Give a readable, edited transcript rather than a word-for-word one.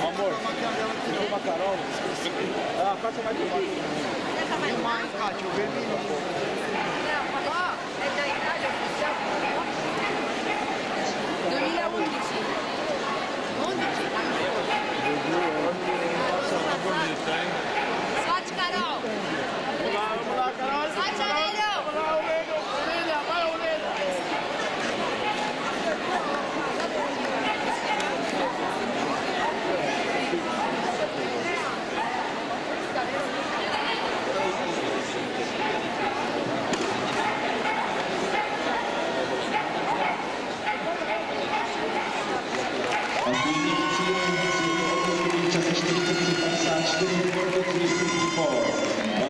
Amor, tem uma Carol. Ah, passa mais de baixo. Filmar, hein, Cátia? Eu vermelho. Não, ó, é da idade oficial.